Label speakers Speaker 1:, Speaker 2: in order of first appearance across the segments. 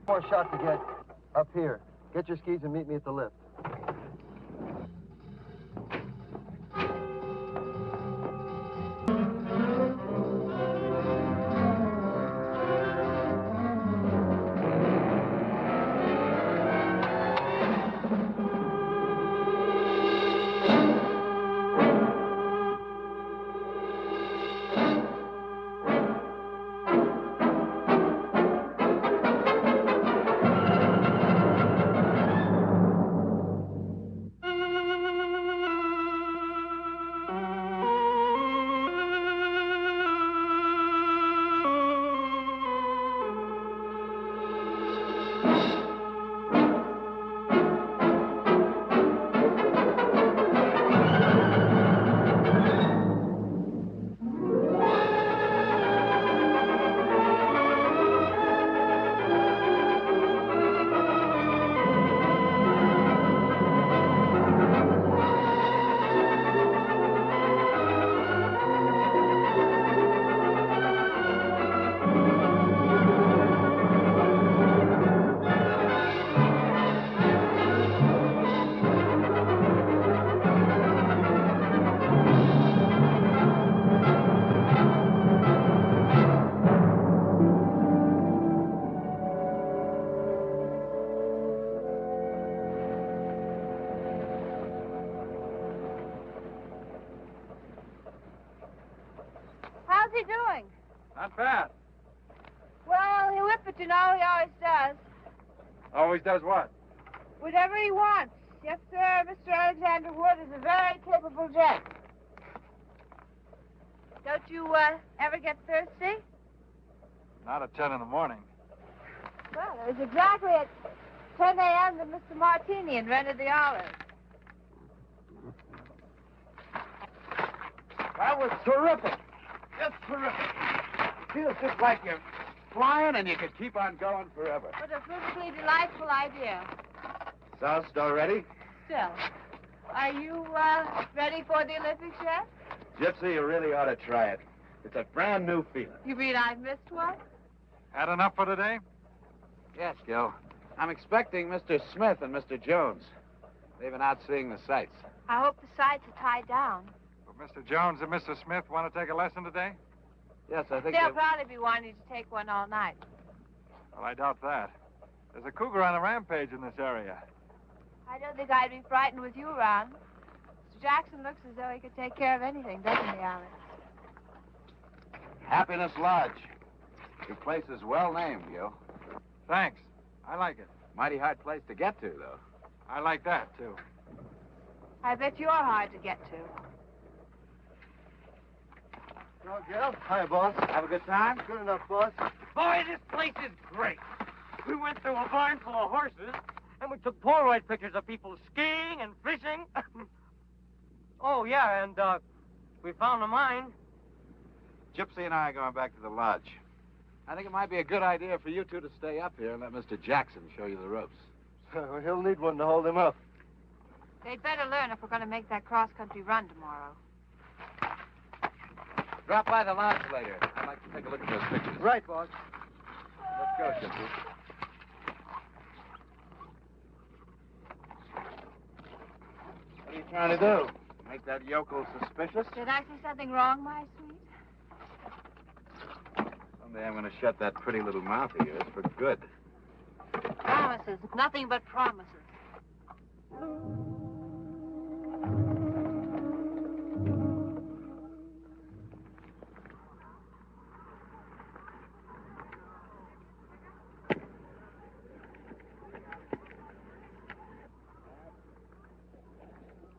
Speaker 1: More shot to get up here. Get your skis and meet me at the lift.
Speaker 2: Not bad.
Speaker 3: Well, he'll whip it, you know. He always does.
Speaker 2: Always does what?
Speaker 3: Whatever he wants. Yes, sir. Mr. Alexander Wood is a very capable gent. Don't you ever get thirsty?
Speaker 2: Not at 10 in the morning.
Speaker 3: Well, it was exactly at 10 a.m. that Mr. Martini invented the olive.
Speaker 4: That was terrific. Just terrific. Feels just like you're flying and you could keep on going forever.
Speaker 3: What a perfectly delightful idea.
Speaker 4: Sauce all ready?
Speaker 3: Still. Are you ready for the Olympics yet?
Speaker 4: Gypsy, you really ought to try it. It's a brand new feeling.
Speaker 3: You mean I've missed one?
Speaker 2: Had enough for today?
Speaker 4: Yes, Gil. I'm expecting Mr. Smith and Mr. Jones. They've been out seeing the sights.
Speaker 3: I hope the sights are tied down.
Speaker 2: But Mr. Jones and Mr. Smith want to take a lesson today?
Speaker 4: Yes, I think
Speaker 3: They'll probably be wanting to take one all night.
Speaker 2: Well, I doubt that. There's a cougar on a rampage in this area.
Speaker 3: I don't think I'd be frightened with you around. Mr. Jackson looks as though he could take care of anything, doesn't he, Alex?
Speaker 4: Happiness Lodge. Your place is well named, Gil.
Speaker 2: Thanks. I like it.
Speaker 4: Mighty hard place to get to, though.
Speaker 2: I like that, too.
Speaker 3: I bet you're hard to get to.
Speaker 1: Hello, Gil. Hi, boss.
Speaker 4: Have a good time?
Speaker 1: Good enough, boss.
Speaker 5: Boy, this place is great. We went through a barn full of horses, and we took Polaroid pictures of people skiing and fishing. Oh, yeah, and we found a mine.
Speaker 4: Gypsy and I are going back to the lodge. I think it might be a good idea for you two to stay up here and let Mr. Jackson show you the ropes.
Speaker 1: He'll need one to hold him up.
Speaker 3: They'd better learn if we're going to make that cross-country run tomorrow.
Speaker 4: Drop by the lodge later. I'd like to take a look at those pictures.
Speaker 1: Right, boss.
Speaker 4: Let's go, Gypsy. What are you trying to do? Make that yokel suspicious?
Speaker 3: Did I say something wrong, my sweet?
Speaker 4: Someday I'm going to shut that pretty little mouth of yours for good.
Speaker 3: Promises. Nothing but promises.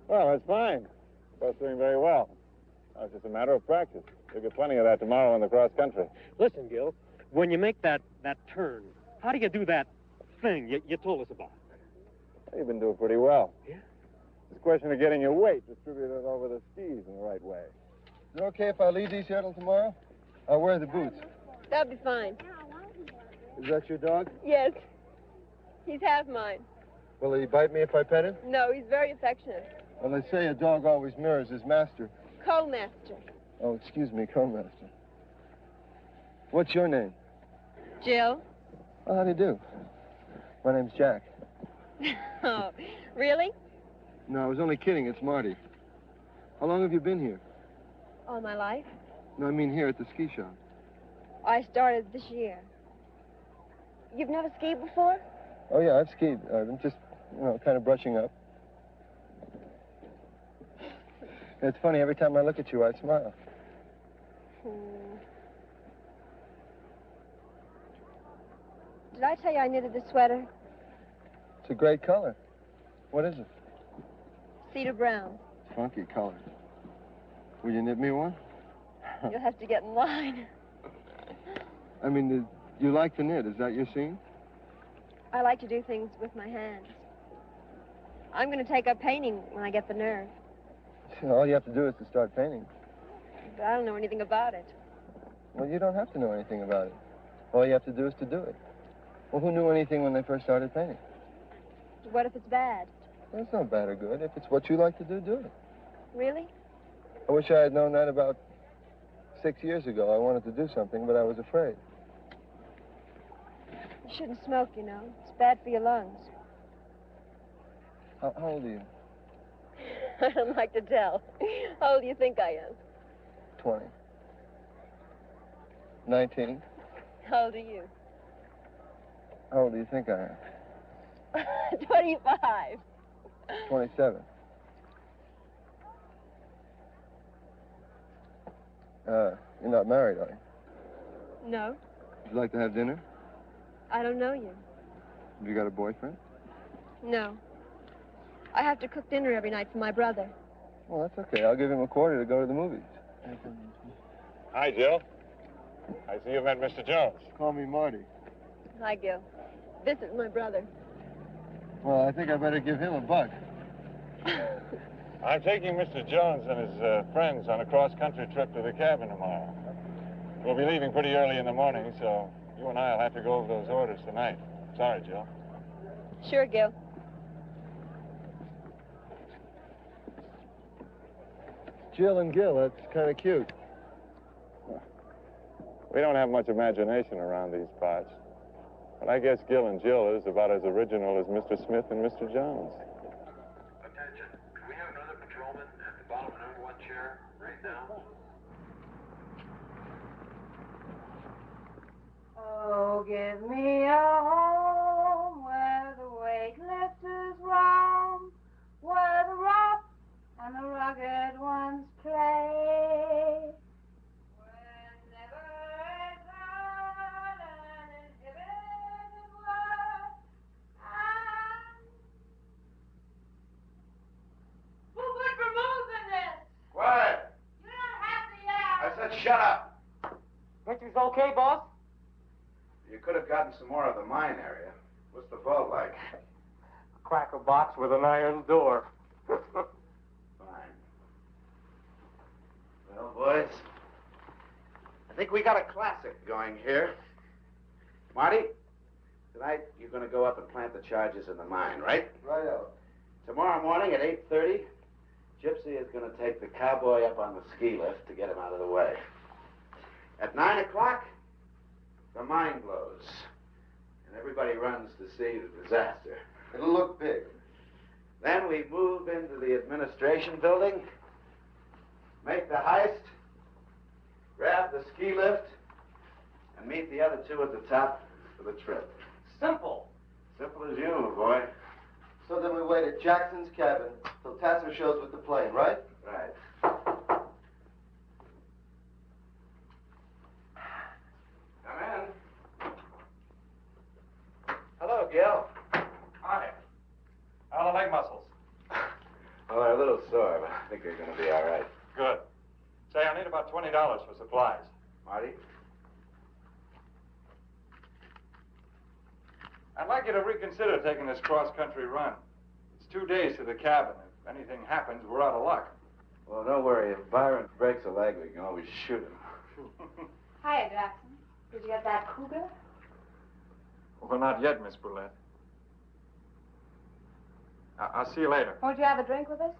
Speaker 6: Well, that's fine. Both doing very well. Now, it's just a matter of practice. You'll get plenty of that tomorrow in the cross country.
Speaker 5: Listen, Gil, when you make that turn, how do you do that thing you told us about?
Speaker 6: You've been doing pretty well.
Speaker 5: Yeah?
Speaker 6: It's a question of getting your weight distributed over the skis in the right way.
Speaker 1: Is it okay if I leave these here till tomorrow? I'll wear the boots.
Speaker 7: That'll be fine.
Speaker 1: Is that your dog?
Speaker 7: Yes. He's half mine.
Speaker 1: Will he bite me if I pet him?
Speaker 7: No, he's very affectionate.
Speaker 1: Well, they say a dog always mirrors his master.
Speaker 7: Co-master.
Speaker 1: Oh, excuse me, co-master. What's your name?
Speaker 7: Jill.
Speaker 1: Well, how do you do? My name's Jack.
Speaker 7: Oh, really?
Speaker 1: No, I was only kidding. It's Marty. How long have you been here?
Speaker 7: All my life.
Speaker 1: No, I mean here at the ski shop.
Speaker 7: I started this year. You've never skied before?
Speaker 1: Oh, yeah, I've skied. I've been just, kind of brushing up. It's funny, every time I look at you, I smile.
Speaker 7: Did I tell you I knitted this sweater?
Speaker 1: It's a great color. What is it?
Speaker 7: Cedar brown.
Speaker 1: Funky color. Will you knit me one?
Speaker 7: You'll have to get in line.
Speaker 1: I mean, you like to knit. Is that your scene?
Speaker 7: I like to do things with my hands. I'm going to take up painting when I get the nerve.
Speaker 1: All you have to do is to start painting.
Speaker 7: But I don't know anything about it.
Speaker 1: Well, you don't have to know anything about it. All you have to do is to do it. Well, who knew anything when they first started painting?
Speaker 7: What if it's bad?
Speaker 1: Well, it's not bad or good. If it's what you like to do, do it.
Speaker 7: Really?
Speaker 1: I wish I had known that about 6 years ago. I wanted to do something, but I was afraid.
Speaker 7: You shouldn't smoke, you know. It's bad for your lungs.
Speaker 1: How old are you?
Speaker 7: I don't like to tell. How old do you think I am?
Speaker 1: 20. 19.
Speaker 7: How old are you?
Speaker 1: How old do you think I am?
Speaker 7: 25.
Speaker 1: 27. You're not married, are you?
Speaker 7: No,
Speaker 1: Would you like to have dinner?
Speaker 7: I don't know you.
Speaker 1: Have you got a boyfriend?
Speaker 7: No. I have to cook dinner every night for my brother.
Speaker 1: Well, that's okay. I'll give him a quarter to go to the movies.
Speaker 6: Hi, Jill. I see you met Mr. Jones.
Speaker 1: Call me Marty.
Speaker 7: Hi, Gil. This is my brother.
Speaker 1: Well, I think I better give him a buck.
Speaker 6: I'm taking Mr. Jones and his friends on a cross-country trip to the cabin tomorrow. We'll be leaving pretty early in the morning, so you and I will have to go over those orders tonight. Sorry, Jill.
Speaker 7: Sure, Gil.
Speaker 1: Jill and Gil, that's kind of cute.
Speaker 6: We don't have much imagination around these parts. But I guess Gil and Jill is about as original as Mr. Smith and Mr. Jones.
Speaker 2: Attention. Can we have another patrolman at the bottom of number 1 chair right now?
Speaker 3: Oh, give me a home where the weightlifters roam, where the rough and the rugged ones play. Where never is heard an inhibited word, and who would remove in this?
Speaker 4: Quiet!
Speaker 3: You don't have to yell.
Speaker 4: I said shut up!
Speaker 5: Picture's okay, boss?
Speaker 4: You could have gotten some more of the mine area. What's the vault like?
Speaker 5: Cracker box with an iron door.
Speaker 4: Fine. Well, boys, I think we got a classic going here. Marty, tonight you're going to go up and plant the charges in the mine, right?
Speaker 1: Righto.
Speaker 4: Tomorrow morning at 8:30, Gypsy is going to take the cowboy up on the ski lift to get him out of the way. At 9 o'clock, the mine blows, and everybody runs to see the disaster.
Speaker 1: It'll look big.
Speaker 4: Then we move into the administration building, make the heist, grab the ski lift, and meet the other two at the top for the trip.
Speaker 5: Simple.
Speaker 4: Simple as you, boy.
Speaker 1: So then we wait at Jackson's cabin till Tasser shows with the plane, right?
Speaker 4: Right. Come in. Hello, Gil.
Speaker 2: Hi. How are the leg muscles?
Speaker 4: Well, they're a little sore, but I think they're going to be all right.
Speaker 2: Good. Say, I need about $20 for supplies.
Speaker 4: Marty?
Speaker 2: I'd like you to reconsider taking this cross-country run. It's 2 days to the cabin. If anything happens, we're out of luck.
Speaker 4: Well, don't worry. If Byron breaks a leg, we can always shoot him.
Speaker 3: Hiya, Jackson. Did you get that cougar?
Speaker 2: Well, not yet, Miss Brulette. I'll see you later.
Speaker 3: Won't you have a drink with us?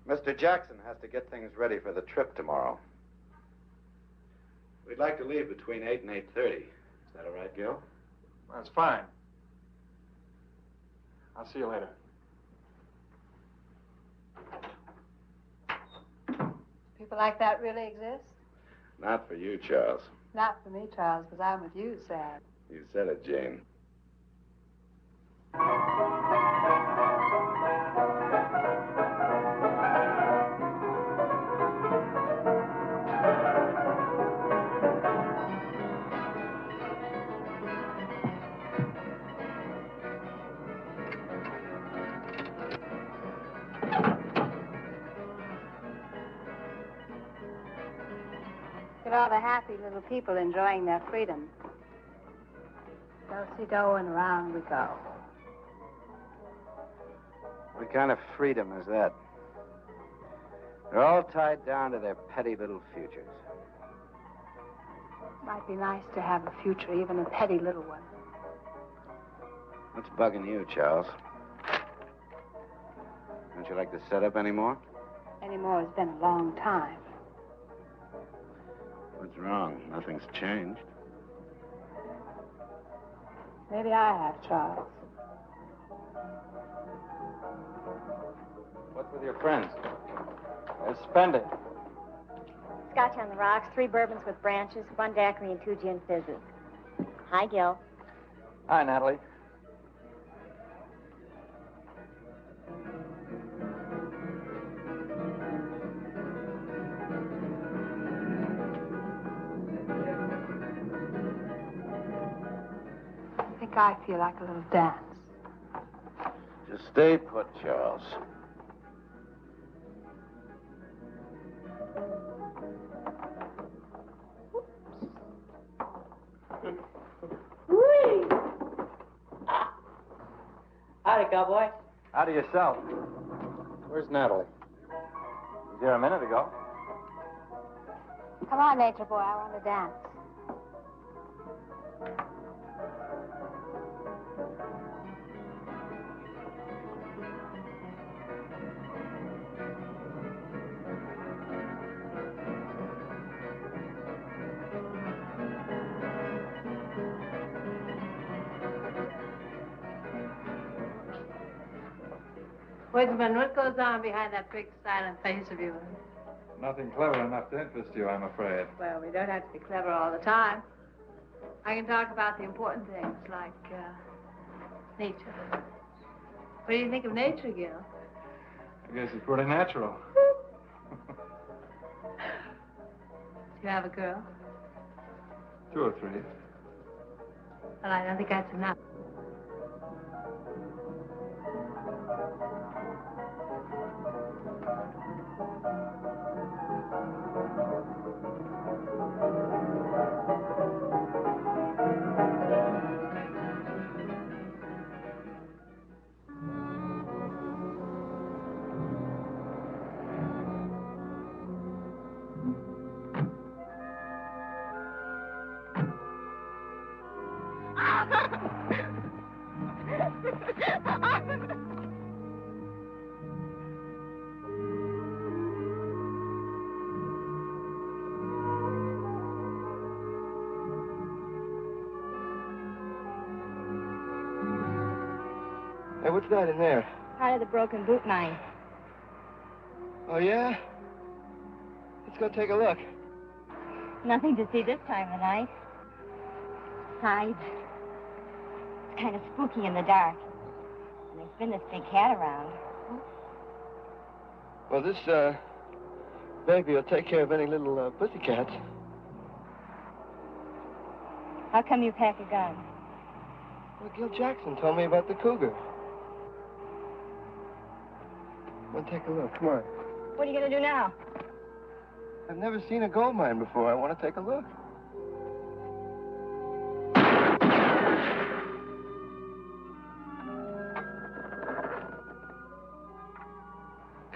Speaker 4: Mr. Jackson has to get things ready for the trip tomorrow. We'd like to leave between 8 and 8:30. Is that all right, Gil?
Speaker 2: That's fine. I'll see you later.
Speaker 8: People like that really exist?
Speaker 4: Not for you, Charles.
Speaker 8: Not for me, Charles, because I'm with you, Sam.
Speaker 4: You said it, Jane.
Speaker 8: Look at all the happy little people enjoying their freedom. Do-si-do and around we go.
Speaker 4: What kind of freedom is that? They're all tied down to their petty little futures.
Speaker 8: Might be nice to have a future, even a petty little one.
Speaker 4: What's bugging you, Charles? Don't you like the setup anymore?
Speaker 8: Anymore has been a long time.
Speaker 4: What's wrong? Nothing's changed.
Speaker 8: Maybe I have, Charles.
Speaker 2: What's with your friends? They're spending.
Speaker 9: Scotch on the rocks, 3 bourbons with branches, 1 daiquiri, and 2 gin fizzes. Hi, Gil.
Speaker 2: Hi, Natalie.
Speaker 8: I think I feel like a little dance.
Speaker 4: Just stay put, Charles.
Speaker 5: Howdy, cowboy.
Speaker 2: Howdy yourself. Where's Natalie? Was here a minute ago.
Speaker 9: Come on, nature boy, I want to dance.
Speaker 8: Woodsman, what goes on behind that big silent face of yours?
Speaker 2: Nothing clever enough to interest you, I'm afraid.
Speaker 8: Well, we don't have to be clever all the time. I can talk about the important things, like, nature. What do you think of nature, Gil?
Speaker 2: I guess it's pretty natural.
Speaker 8: You have a girl?
Speaker 2: 2 or 3.
Speaker 8: Well, I don't think that's enough.
Speaker 1: Hey, what's that in there?
Speaker 9: Part of the broken boot mine.
Speaker 1: Oh, yeah? Let's go take a look.
Speaker 9: Nothing to see this time of night. Besides, it's kind of spooky in the dark. And there's been this big cat around.
Speaker 1: Well, this, baby will take care of any little, pussycats.
Speaker 9: How come you pack a gun?
Speaker 1: Well, Gil Jackson told me about the cougar. Want to take a look? Come on.
Speaker 9: What are you going to do now?
Speaker 1: I've never seen a gold mine before. I want to take a look.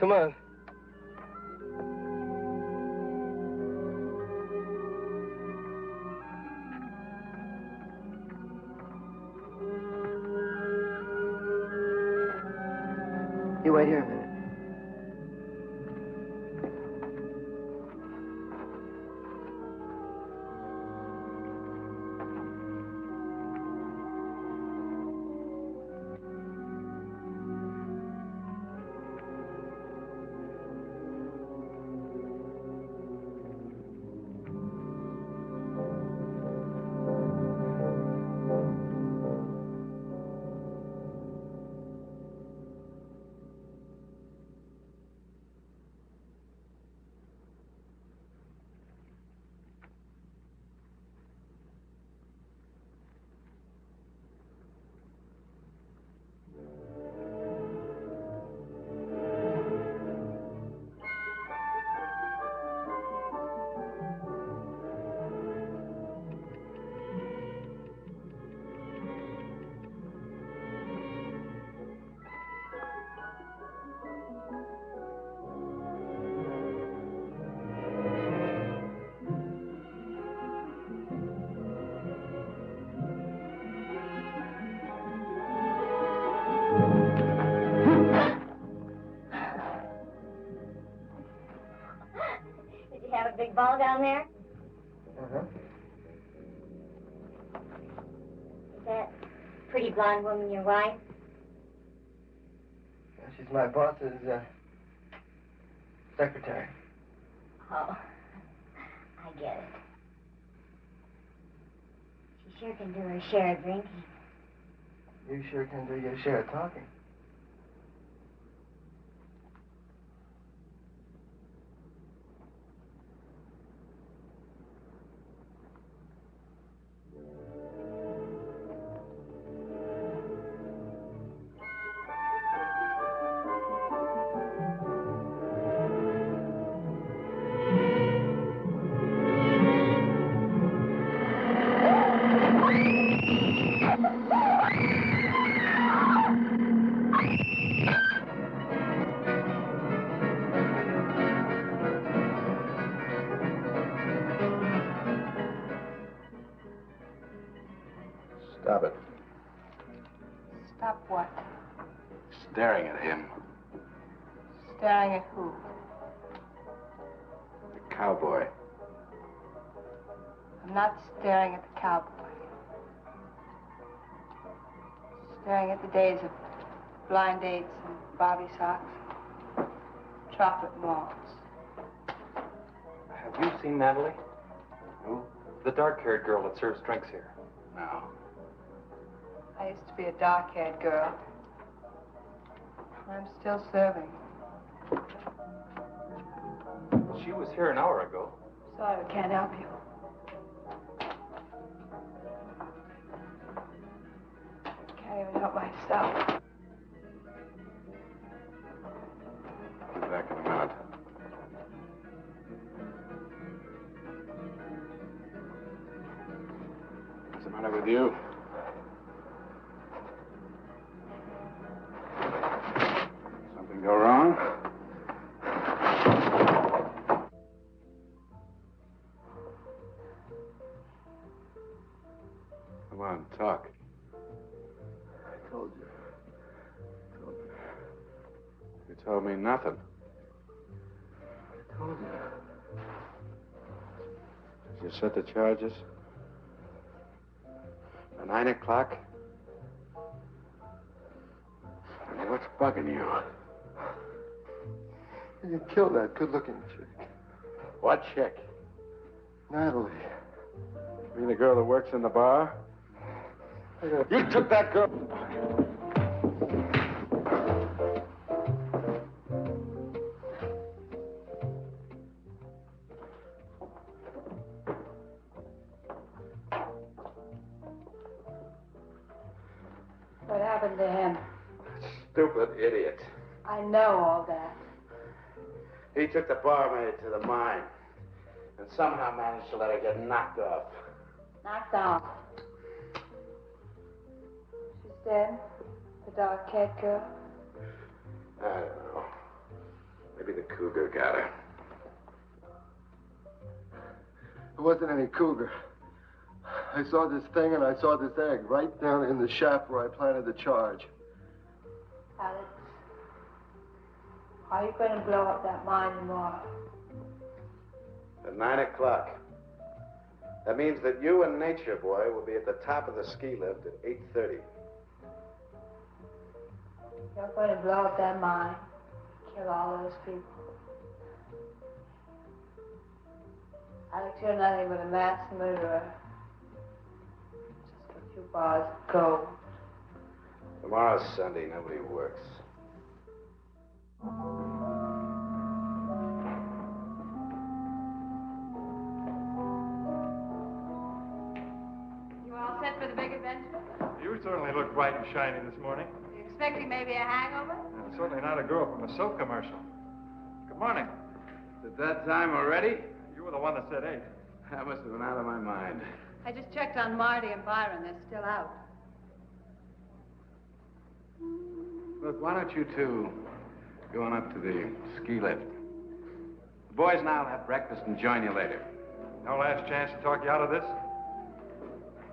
Speaker 1: Come on. You wait here a minute.
Speaker 9: ball down there?
Speaker 1: Uh-huh.
Speaker 9: Is that pretty blonde woman your wife?
Speaker 1: Yeah, she's my boss's secretary.
Speaker 9: Oh, I get it. She sure can do her share of drinking.
Speaker 1: You sure can do your share of talking.
Speaker 4: Stop it.
Speaker 8: Stop what?
Speaker 4: Staring at him.
Speaker 8: Staring at who?
Speaker 4: The cowboy.
Speaker 8: I'm not staring at the cowboy. Staring at the days of blind dates and bobby socks, chocolate malls.
Speaker 10: Have you seen Natalie?
Speaker 4: Who?
Speaker 10: The dark-haired girl that serves drinks here.
Speaker 4: No.
Speaker 8: I used to be a dark-haired girl. I'm still serving.
Speaker 10: She was here an hour ago.
Speaker 8: Sorry, I can't help you. Can't even help myself.
Speaker 4: Be back in a minute. What's the matter with you? Something go wrong? Come on, talk.
Speaker 1: I told you.
Speaker 4: You told me nothing.
Speaker 1: I told you.
Speaker 4: Did you set the charges? At 9 o'clock? What's bugging you?
Speaker 1: You killed that good-looking chick.
Speaker 4: What chick?
Speaker 1: Natalie.
Speaker 4: You mean the girl that works in the bar? You took that girl.
Speaker 8: What happened to him?
Speaker 4: Stupid idiot.
Speaker 8: I know all that.
Speaker 4: He took the barmaid to the mine and somehow managed to let her get knocked off.
Speaker 8: Knocked off. She's dead? The dark-haired girl?
Speaker 4: I don't know. Maybe the cougar got her.
Speaker 1: It wasn't any cougar. I saw this thing and I saw this egg right down in the shaft where I planted the charge.
Speaker 8: Alex, how are you going to blow up that mine tomorrow?
Speaker 4: At 9 o'clock. That means that you and Nature Boy will be at the top of the ski lift at 8:30.
Speaker 8: You're going to blow up that mine, kill all those people. Alex, you're nothing but a mass murderer. Just let you bars go.
Speaker 4: Tomorrow's Sunday, nobody works.
Speaker 8: You all set for the big adventure?
Speaker 2: You certainly look bright and shiny this morning.
Speaker 8: You expecting maybe a hangover?
Speaker 2: Certainly not a girl from a soap commercial. Good morning.
Speaker 4: Is it that time already?
Speaker 2: You were the one that said 8.
Speaker 4: That must have been out of my mind.
Speaker 8: I just checked on Marty and Byron. They're still out.
Speaker 4: Look, why don't you two go on up to the ski lift? The boys and I'll have breakfast and join you later.
Speaker 2: No last chance to talk you out of this?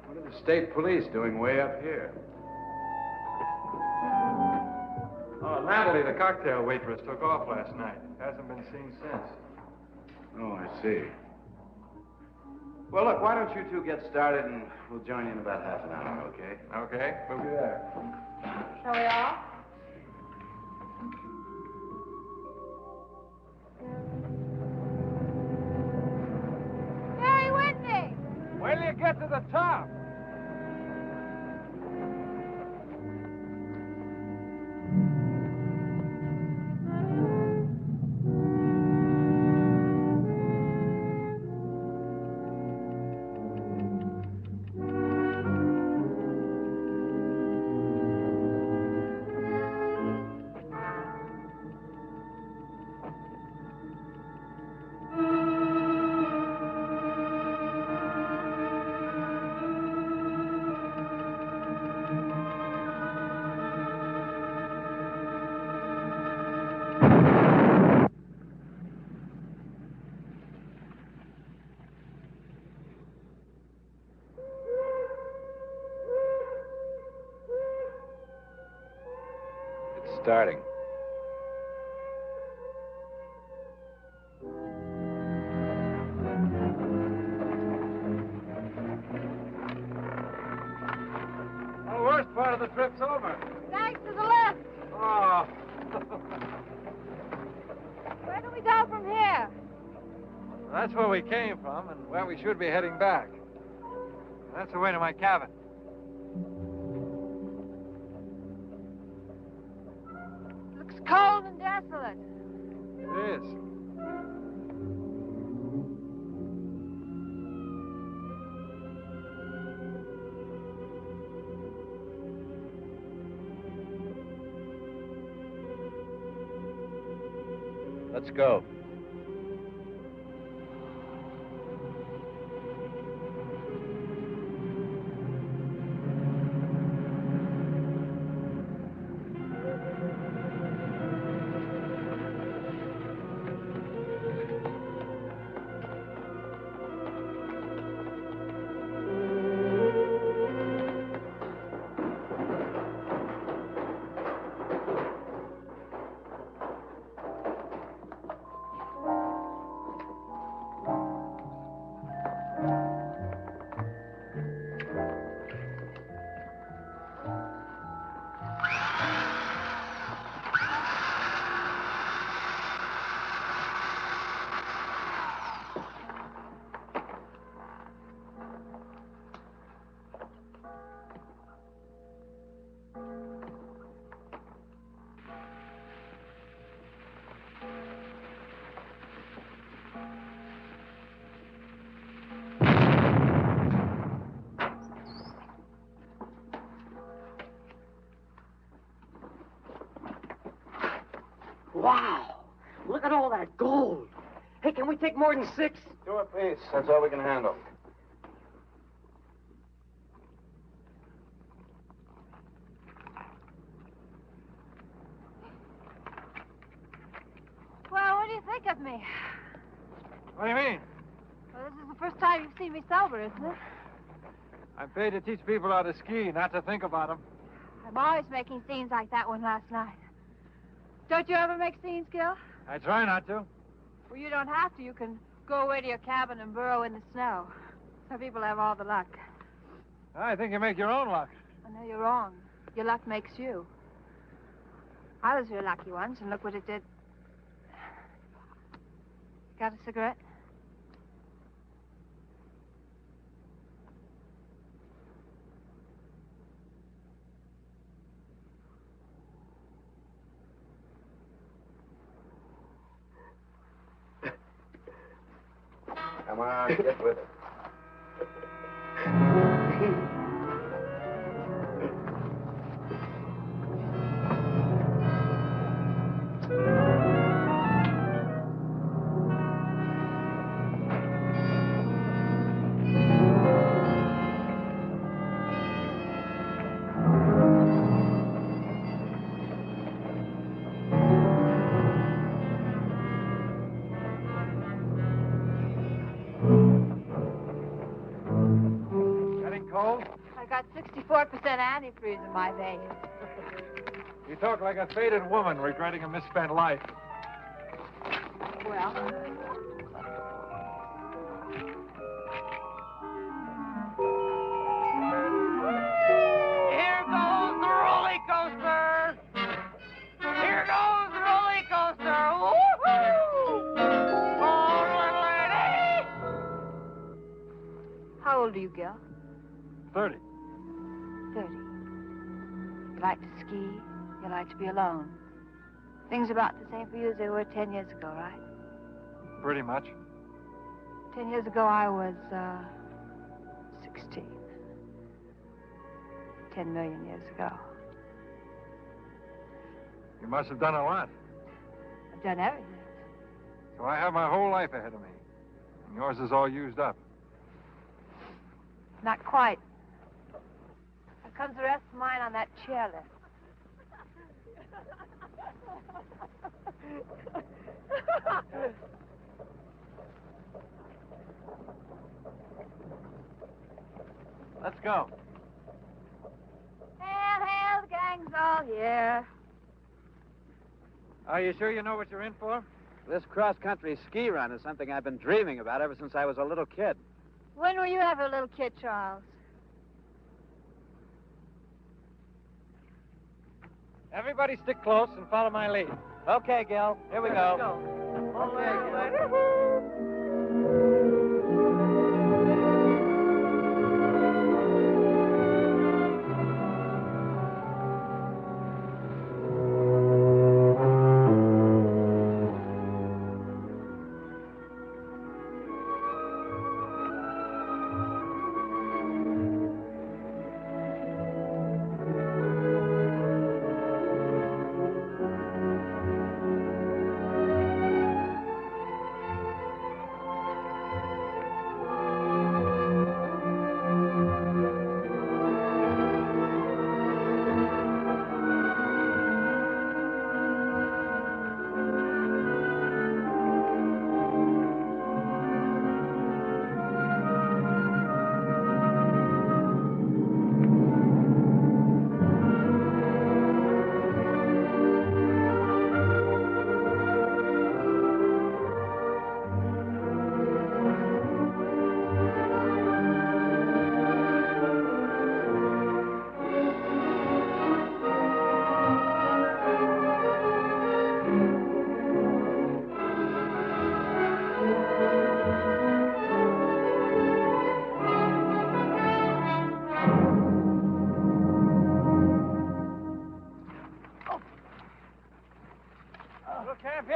Speaker 4: What are the state police doing way up here?
Speaker 2: Oh, Natalie, the cocktail waitress, took off last night. Hasn't been seen since.
Speaker 4: Oh, I see. Well, look, why don't you two get started and we'll join you in about half an hour, okay?
Speaker 2: Okay, we'll be there.
Speaker 8: Shall we all?
Speaker 3: Stay with me.
Speaker 2: Wait till you get to the top.
Speaker 10: Starting.
Speaker 2: The worst part of the trip's over.
Speaker 3: Thanks to the left.
Speaker 2: Oh.
Speaker 3: Where do we go from here?
Speaker 2: That's where we came from and where we should be heading back. That's the way to my cabin.
Speaker 3: Looks cold and desolate.
Speaker 2: It is.
Speaker 10: Let's go.
Speaker 5: Wow! Look at all that gold. Hey, can we take more than 6?
Speaker 4: 2 apiece. That's all we can handle.
Speaker 3: Well, what do you think of me?
Speaker 2: What do you mean?
Speaker 3: Well, this is the first time you've seen me sober, isn't it?
Speaker 2: I'm paid to teach people how to ski, not to think about them.
Speaker 3: I'm always making scenes like that one last night. Don't you ever make scenes, Gil?
Speaker 2: I try not to.
Speaker 3: Well, you don't have to. You can go away to your cabin and burrow in the snow. Some people have all the luck.
Speaker 2: I think you make your own luck.
Speaker 3: I know you're wrong. Your luck makes you. I was real lucky once, and look what it did. Got a cigarette?
Speaker 4: Come on, get with it.
Speaker 3: I got 64% antifreeze in my veins.
Speaker 2: You talk like a faded woman regretting a misspent life.
Speaker 3: Well, are you, Gil?
Speaker 2: 30.
Speaker 3: 30. You like to ski. You like to be alone. Things are about the same for you as they were 10 years ago, right?
Speaker 2: Pretty much.
Speaker 3: 10 years ago, I was, 16. 10 million years ago.
Speaker 2: You must have done a lot.
Speaker 3: I've done everything.
Speaker 2: So I have my whole life ahead of me. And yours is all used up.
Speaker 3: Not quite. Here comes the rest of mine on that chairlift.
Speaker 2: Let's go.
Speaker 3: Hail, the gang's all here.
Speaker 2: Are you sure you know what you're in for?
Speaker 11: This cross-country ski run is something I've been dreaming about ever since I was a little kid.
Speaker 3: When were you ever a little kid, Charles?
Speaker 2: Everybody stick close and follow my lead.
Speaker 11: Okay, Gil. Here we go.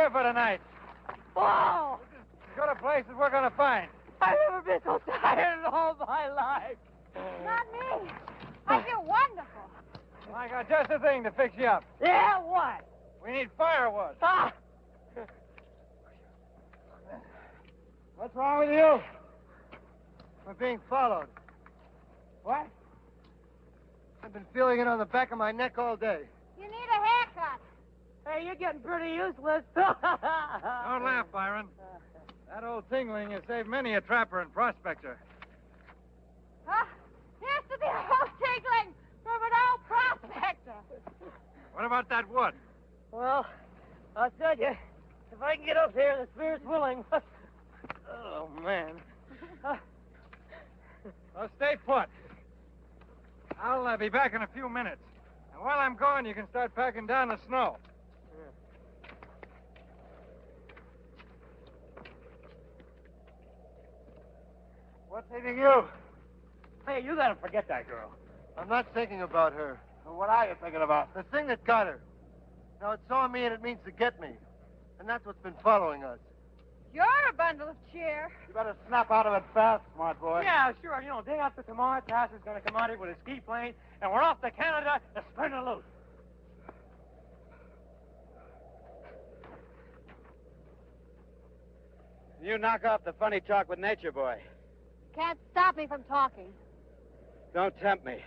Speaker 2: For tonight.
Speaker 5: Oh!
Speaker 2: Go to places we're going to find.
Speaker 5: I've never been so tired in all my life.
Speaker 3: Not me. I feel wonderful.
Speaker 2: Well, I got just the thing to fix you up.
Speaker 5: Yeah, what?
Speaker 2: We need firewood.
Speaker 5: Ah!
Speaker 1: What's wrong with you? We're being followed.
Speaker 5: What?
Speaker 1: I've been feeling it on the back of my neck all day.
Speaker 3: You need a haircut.
Speaker 5: Hey, you're getting pretty useless.
Speaker 2: Don't laugh, Byron. That old tingling has saved many a trapper and prospector.
Speaker 3: Here's to the old tingling from an old prospector.
Speaker 2: What about that wood?
Speaker 5: Well, I'll tell you, if I can get up here, the spirit's willing. Oh, man.
Speaker 2: Well, stay put. I'll be back in a few minutes. And while I'm gone, you can start packing down the snow.
Speaker 1: What's eating you?
Speaker 5: Hey, you gotta forget that girl.
Speaker 1: I'm not thinking about her.
Speaker 11: What are you thinking about?
Speaker 1: The thing that got her. Now, it's on me and it means to get me. And that's what's been following us.
Speaker 3: You're a bundle of cheer.
Speaker 11: You better snap out of it fast, smart boy.
Speaker 5: Yeah, sure. You know, day after tomorrow, Tass is gonna come out here with a ski plane, and we're off to Canada to spin a loose.
Speaker 11: You knock off the funny talk with Nature Boy.
Speaker 3: Can't stop me from talking.
Speaker 11: Don't tempt me.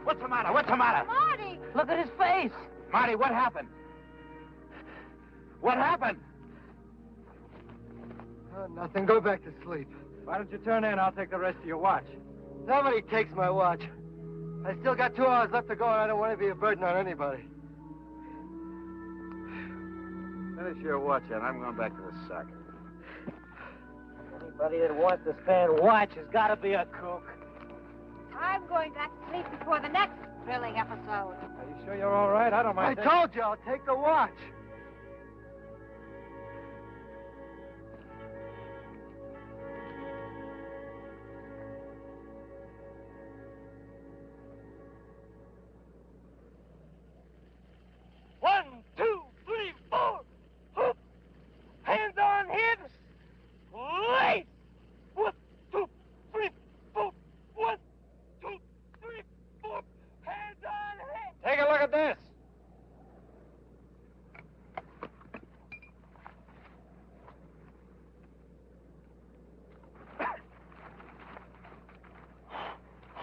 Speaker 4: What's the matter? What's the matter?
Speaker 8: Marty!
Speaker 5: Look at his face.
Speaker 4: Marty, what happened? What happened?
Speaker 1: Oh, nothing. Go back to sleep.
Speaker 2: Why don't you turn in? I'll take the rest of your watch.
Speaker 1: Nobody takes my watch. I still got 2 hours left to go, and I don't want to be a burden on anybody.
Speaker 4: Finish your watch, and I'm going back to the sack.
Speaker 5: Anybody that wants to stand watch has got to be a kook.
Speaker 3: I'm going back to sleep before the next thrilling episode.
Speaker 2: Are you sure you're all right? I don't mind.
Speaker 1: I told you I'll take the watch.
Speaker 5: One, two, three, four. Hoop. Hands on hips. Lace. 1, 2, 3, 4. 1, 2, 3, 4. Hands on hips.
Speaker 2: Take a look at this.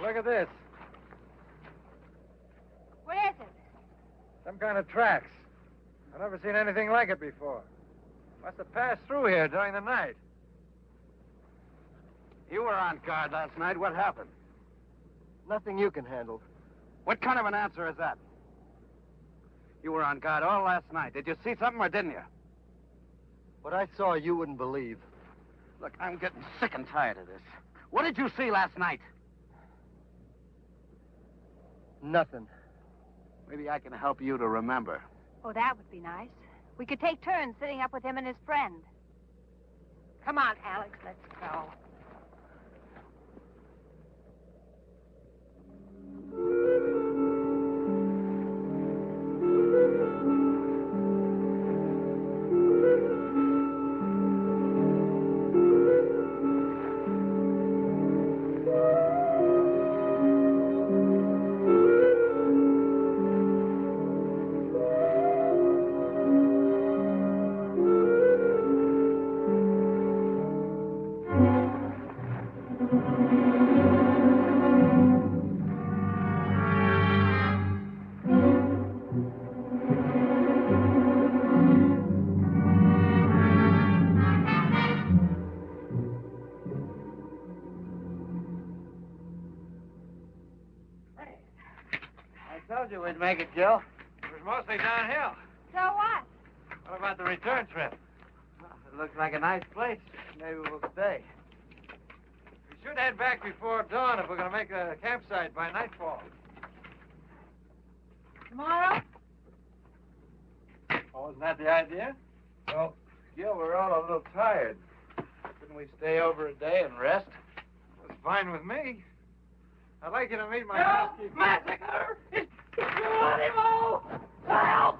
Speaker 2: Look at this.
Speaker 3: What is it?
Speaker 2: Some kind of tracks. I've never seen anything like it before. Must have passed through here during the night.
Speaker 4: You were on guard last night. What happened?
Speaker 1: Nothing you can handle.
Speaker 4: What kind of an answer is that? You were on guard all last night. Did you see something or didn't you?
Speaker 1: What I saw, you wouldn't believe.
Speaker 4: Look, I'm getting sick and tired of this. What did you see last night?
Speaker 1: Nothing.
Speaker 4: Maybe I can help you to remember.
Speaker 3: Oh, that would be nice. We could take turns sitting up with him and his friend. Come on, Alex, let's go.
Speaker 5: We'd make it, Joe.
Speaker 2: It was mostly downhill.
Speaker 3: So what?
Speaker 2: What about the return trip?
Speaker 5: Well, it looks like a nice place. Maybe we'll stay.
Speaker 2: We should head back before dawn if we're going to make a campsite by nightfall.
Speaker 3: Tomorrow?
Speaker 2: Oh, isn't that the idea?
Speaker 5: Well, Gil, we're all a little tired. Couldn't we stay over a day and rest?
Speaker 2: That's fine with me. I'd like you to meet my housekeeper.
Speaker 5: Massacre! It's animal! Help!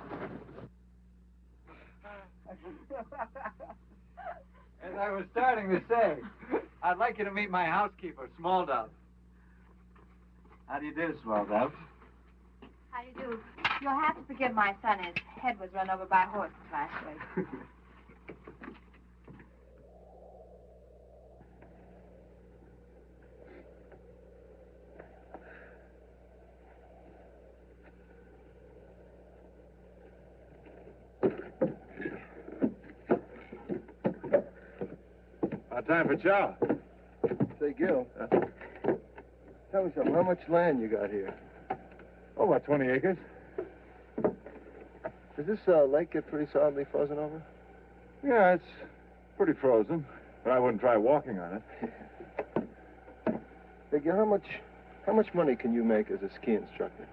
Speaker 2: As I was starting to say, I'd like you to meet my housekeeper, Small Dove.
Speaker 5: How do you do, Small Dove?
Speaker 3: How do you do? You'll have to forgive my son. His head was run over by horses last week.
Speaker 6: About time for chow.
Speaker 1: Say, Gil, tell me something. How much land you got here?
Speaker 6: Oh, about 20 acres.
Speaker 1: Does this lake get pretty solidly frozen over?
Speaker 6: Yeah, it's pretty frozen, but I wouldn't try walking on it.
Speaker 1: Say, Gil, how much money can you make as a ski instructor?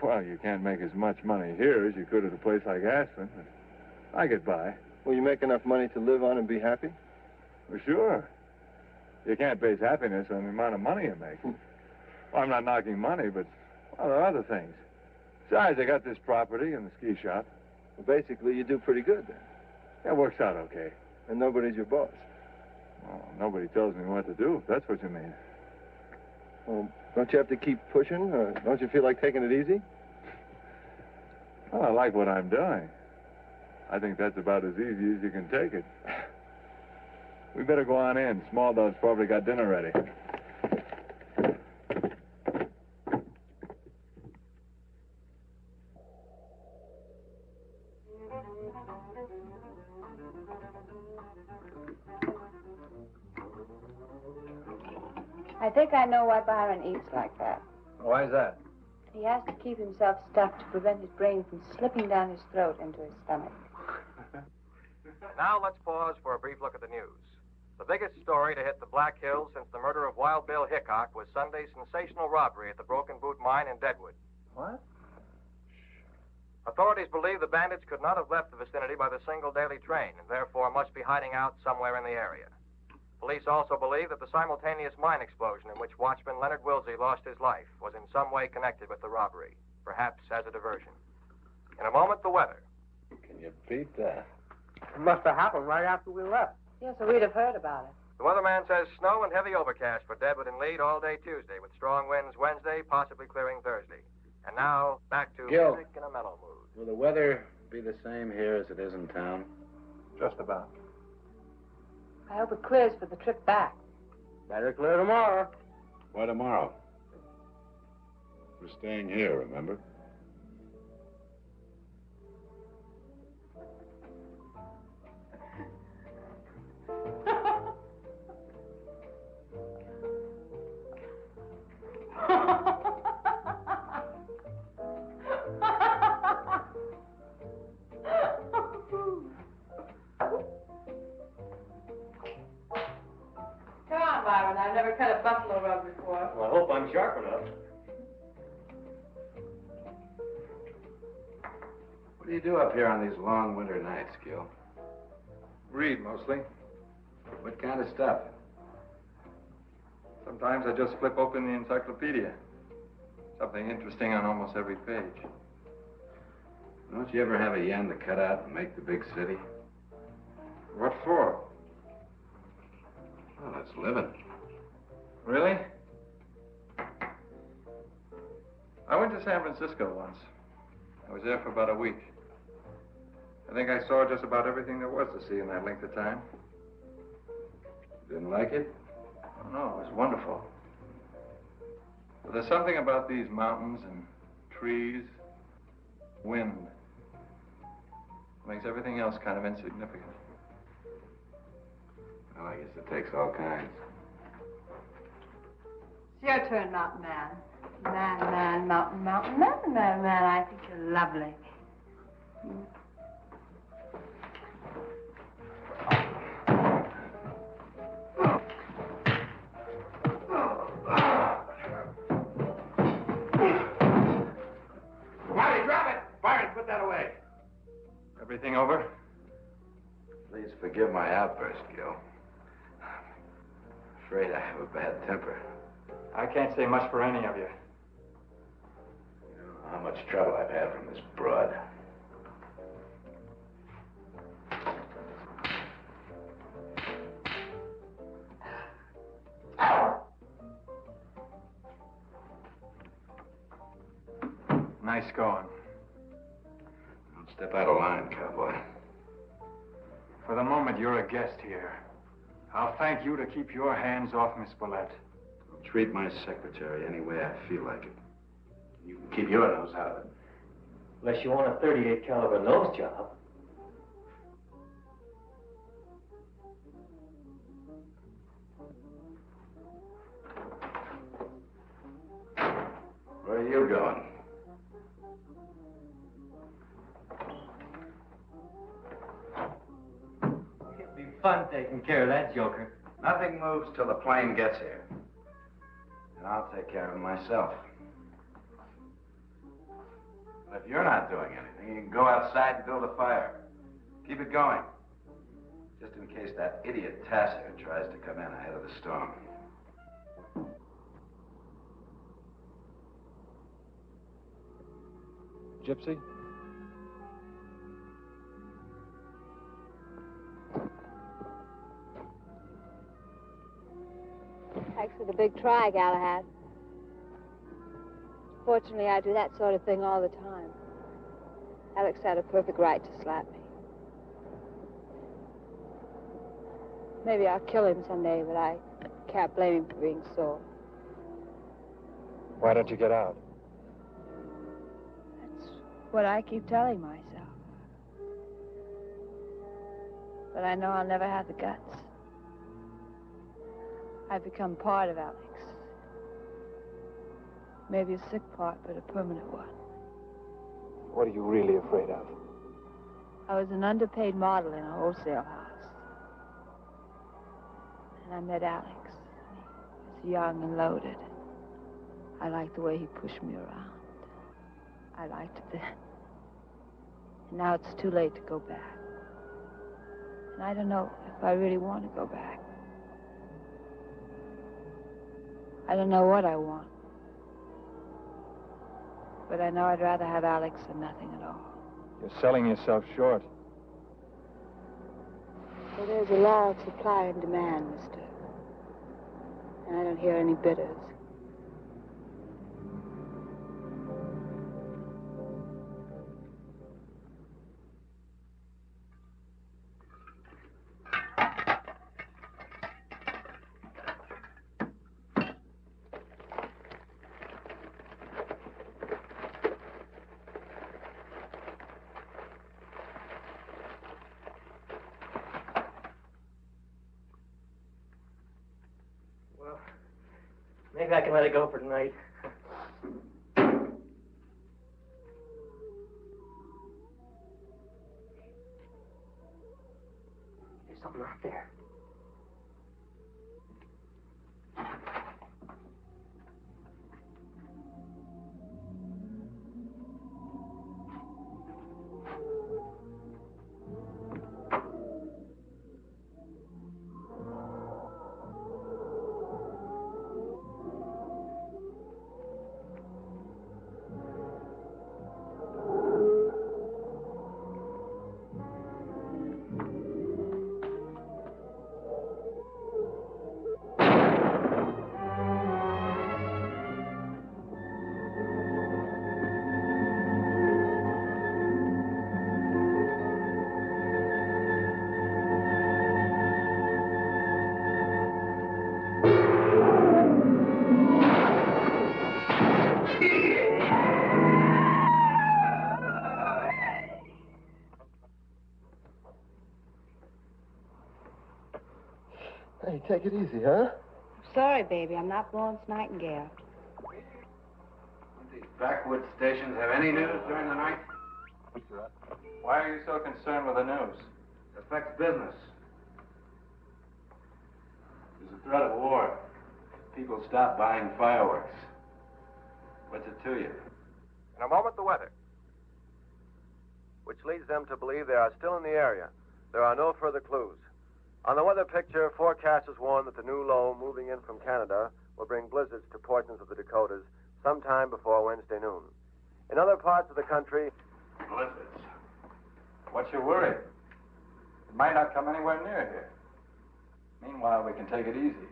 Speaker 6: Well, you can't make as much money here as you could at a place like Aspen, but I get by.
Speaker 1: Will you make enough money to live on and be happy?
Speaker 6: For sure. You can't base happiness on the amount of money you make. Well, I'm not knocking money, but, well, there are other things. Besides, I got this property and the ski shop.
Speaker 1: Well, basically, you do pretty good, then.
Speaker 6: That works out okay.
Speaker 1: And nobody's your boss.
Speaker 6: Well, nobody tells me what to do, if that's what you mean.
Speaker 1: Well, don't you have to keep pushing? Don't you feel like taking it easy?
Speaker 6: Well, I like what I'm doing. I think that's about as easy as you can take it. We better go on in. Small Dove's probably got dinner ready.
Speaker 8: think I know why Byron eats like that.
Speaker 10: Why is that?
Speaker 8: He has to keep himself stuffed to prevent his brain from slipping down his throat into his stomach.
Speaker 12: Now let's pause for a brief look at the news. The biggest story to hit the Black Hills since the murder of Wild Bill Hickok was Sunday's sensational robbery at the Broken Boot Mine in Deadwood.
Speaker 10: What?
Speaker 12: Authorities believe the bandits could not have left the vicinity by the single daily train and therefore must be hiding out somewhere in the area. Police also believe that the simultaneous mine explosion in which watchman Leonard Wilsey lost his life was in some way connected with the robbery, perhaps as a diversion. In a moment, the weather.
Speaker 6: Can you beat that?
Speaker 5: It must have happened right after we left.
Speaker 8: Yes, so we'd have heard about it.
Speaker 12: The weatherman says snow and heavy overcast for Deadwood and Lead all day Tuesday, with strong winds Wednesday, possibly clearing Thursday. And now, back to
Speaker 4: Gil,
Speaker 12: music in a mellow mood.
Speaker 4: will the weather be the same here as it is in town?
Speaker 10: Just about.
Speaker 8: I hope it clears for the trip back.
Speaker 5: Better clear tomorrow.
Speaker 6: Why tomorrow? We're staying here, remember?
Speaker 8: Come on, Byron. I've never cut a buffalo rub before.
Speaker 5: Well, I hope I'm sharp enough.
Speaker 4: What do you do up here on these long winter nights, Gil?
Speaker 2: Read, mostly.
Speaker 4: What kind of stuff?
Speaker 2: Sometimes I just flip open the encyclopedia. Something interesting on almost every page.
Speaker 4: Don't you ever have a yen to cut out and make the big city?
Speaker 2: What for?
Speaker 4: Well, it's living.
Speaker 2: Really? I went to San Francisco once. I was there for about a week. I think I saw just about everything there was to see in that length of time.
Speaker 4: Didn't like it?
Speaker 2: Oh, no, it was wonderful. But there's something about these mountains and trees, wind, makes everything else kind of insignificant.
Speaker 4: Well, I guess it takes all kinds.
Speaker 8: It's your turn, mountain man. Man, mountain man. I think you're lovely.
Speaker 4: Marty, drop it! Byron, put that away.
Speaker 2: Everything over?
Speaker 4: Please forgive my outburst, Gil. I'm afraid I have a bad temper.
Speaker 2: I can't say much for any of you.
Speaker 4: You don't know how much trouble I've had from this broad.
Speaker 2: Nice going.
Speaker 4: Don't step out of line, cowboy.
Speaker 2: For the moment, you're a guest here. I'll thank you to keep your hands off Miss Willette.
Speaker 4: I'll treat my secretary any way I feel like it. You can keep your nose out of it.
Speaker 5: Unless you want a 38 caliber nose job.
Speaker 4: Where are you going?
Speaker 5: It'd be fun taking care of that joker.
Speaker 4: Nothing moves till the plane gets here. And I'll take care of him myself. But if you're not doing anything, you can go outside and build a fire. Keep it going. Just in case that idiot Tasser tries to come in ahead of the storm.
Speaker 6: Gypsy?
Speaker 3: Thanks for the big try, Galahad. Fortunately, I do that sort of thing all the time. Alex had a perfect right to slap me. Maybe I'll kill him someday, but I can't blame him for being sore.
Speaker 6: Why don't you get out?
Speaker 3: That's what I keep telling myself. But I know I'll never have the guts. I've become part of Alex. Maybe a sick part, but a permanent one.
Speaker 10: What are you really afraid of?
Speaker 3: I was an underpaid model in a wholesale house. And I met Alex. He was young and loaded. I liked the way he pushed me around. I liked it then. And now it's too late to go back. And I don't know if I really want to go back. I don't know what I want. But I know I'd rather have Alex than nothing at all.
Speaker 10: You're selling yourself short.
Speaker 3: Well, there's a law of supply and demand, mister. And I don't hear any bidders.
Speaker 5: Maybe I can let it go for tonight. There's something out there.
Speaker 1: Hey, take it easy, huh?
Speaker 9: Sorry, baby. I'm not Florence Nightingale.
Speaker 4: Don't these backwoods stations have any news during the night?
Speaker 2: Why are you so concerned with the news?
Speaker 4: It affects business.
Speaker 2: There's a threat of war.
Speaker 4: People stop buying fireworks. What's it to you?
Speaker 12: In a moment, the weather, which leads them to believe they are still in the area. There are no further clues. On the weather picture, forecasters warn that the new low moving in from Canada will bring blizzards to portions of the Dakotas sometime before Wednesday noon. In other parts of the country,
Speaker 4: Blizzards.
Speaker 2: What's your worry? It might not come anywhere near here. Meanwhile, we can take it easy.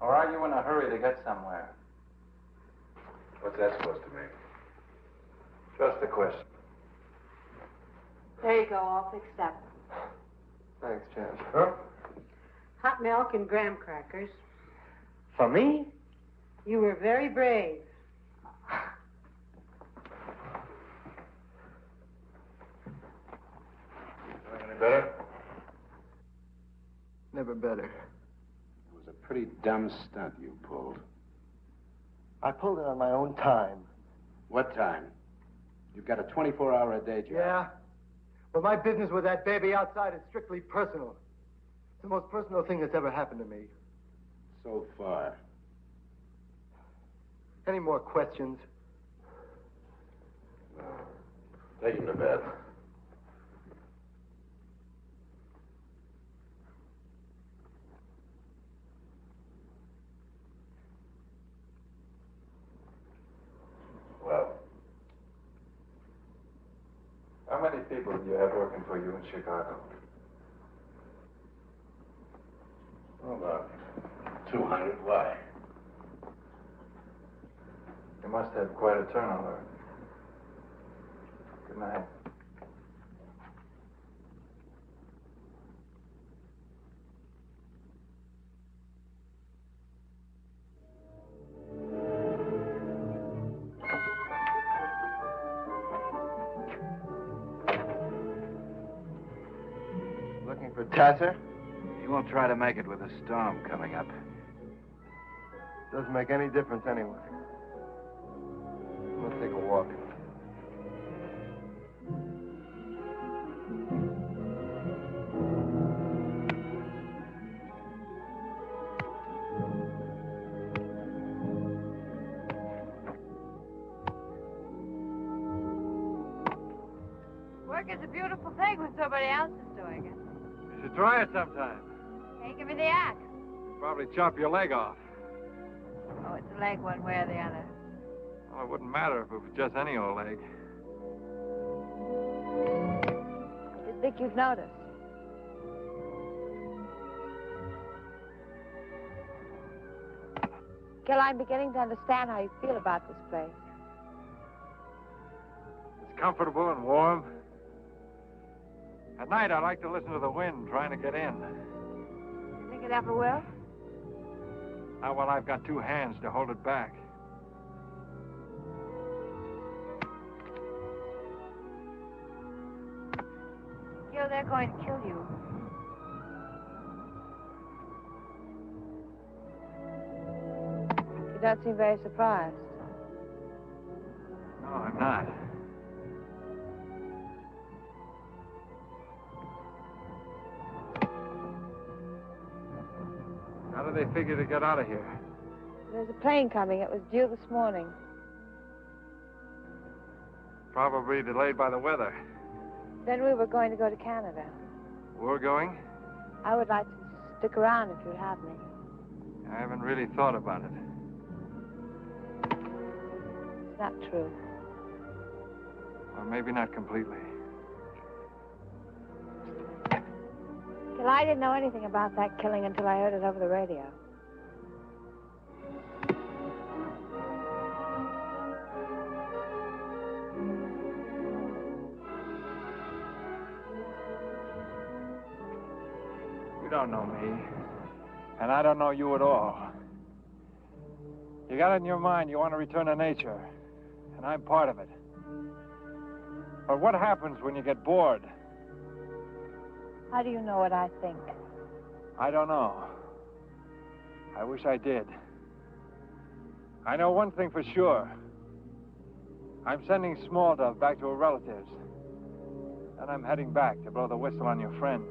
Speaker 2: Or are you in a hurry to get somewhere?
Speaker 4: What's that supposed to mean?
Speaker 2: Just a question.
Speaker 8: There you go, all fixed up.
Speaker 1: Thanks, Jan.
Speaker 2: Huh?
Speaker 8: Hot milk and graham crackers.
Speaker 5: For me?
Speaker 8: You were very brave.
Speaker 2: Feeling any better?
Speaker 1: Never better.
Speaker 4: It was a pretty dumb stunt you pulled.
Speaker 1: I pulled it on my own time.
Speaker 4: What time? You've got a 24-hour-a-day job.
Speaker 1: Yeah? But my business with that baby outside is strictly personal. It's the most personal thing that's ever happened to me.
Speaker 4: So far.
Speaker 1: Any more questions?
Speaker 4: Take him to bed.
Speaker 2: Well, how many people do you have working for you in Chicago?
Speaker 4: Oh, about 200. Why?
Speaker 2: You must have quite a turnover. Good night.
Speaker 1: Looking for Tasser?
Speaker 4: He won't try to make it with a storm coming up.
Speaker 1: Doesn't make any difference anyway.
Speaker 6: Wolfie.
Speaker 8: Work is a beautiful thing when somebody else is doing it.
Speaker 6: You should try it sometime.
Speaker 8: Hey, give me the axe.
Speaker 6: Probably chop your leg off.
Speaker 8: Oh, it's a leg one way or the other.
Speaker 6: Well, it wouldn't matter if it was just any old leg.
Speaker 3: I didn't think you'd notice. Gil, I'm beginning to understand how you feel about this place.
Speaker 6: It's comfortable and warm. At night, I like to listen to the wind trying to get in.
Speaker 3: You think it ever will?
Speaker 6: Not while I've got two hands to hold it back.
Speaker 3: Gil, they're going to kill you. You don't seem very surprised.
Speaker 6: No, I'm not. How do they figure to get out of here?
Speaker 3: There's a plane coming. It was due this morning.
Speaker 6: Probably delayed by the weather.
Speaker 3: Then we were going to go to Canada.
Speaker 6: We're going?
Speaker 3: I would like to stick around if you'd have me.
Speaker 6: I haven't really thought about it.
Speaker 3: It's not true.
Speaker 6: Or maybe not completely.
Speaker 3: Gil, I didn't know anything about that killing until I heard it over the radio.
Speaker 6: You don't know me. And I don't know you at all. You got it in your mind you want to return to nature. And I'm part of it. But what happens when you get bored?
Speaker 3: How do you know what I think?
Speaker 6: I don't know. I wish I did. I know one thing for sure. I'm sending Small Dove back to her relatives. And I'm heading back to blow the whistle on your friends.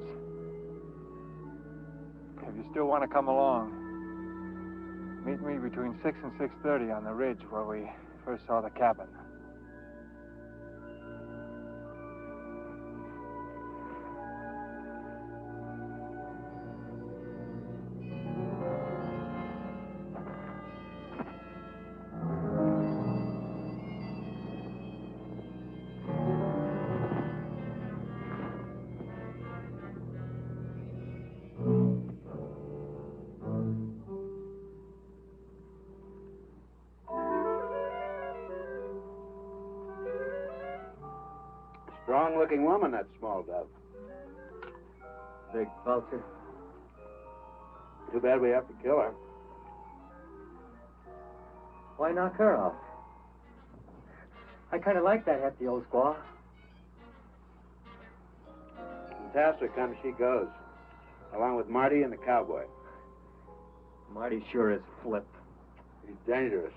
Speaker 6: If you still want to come along, meet me between 6 and 6:30 on the ridge where we first saw the cabin.
Speaker 4: Strong-looking woman, that Small Dove.
Speaker 5: Big vulture.
Speaker 4: Too bad we have to kill her.
Speaker 5: Why knock her off? I kind of like that hefty old squaw.
Speaker 4: Fantastic comes she goes, along with Marty and the cowboy.
Speaker 5: Marty sure is flipped.
Speaker 4: He's dangerous.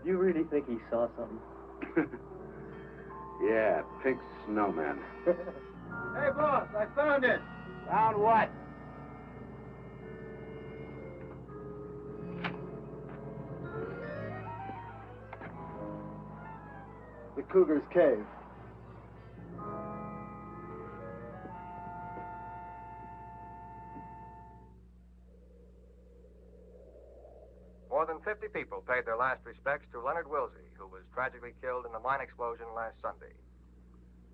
Speaker 5: Do you really think he saw something?
Speaker 4: Yeah, pink snowman.
Speaker 5: Hey, boss, I found it.
Speaker 4: Found what?
Speaker 1: The Cougar's cave.
Speaker 12: More than 50 people paid their last respects to Leonard Wilsey, who was tragically killed in the mine explosion last Sunday.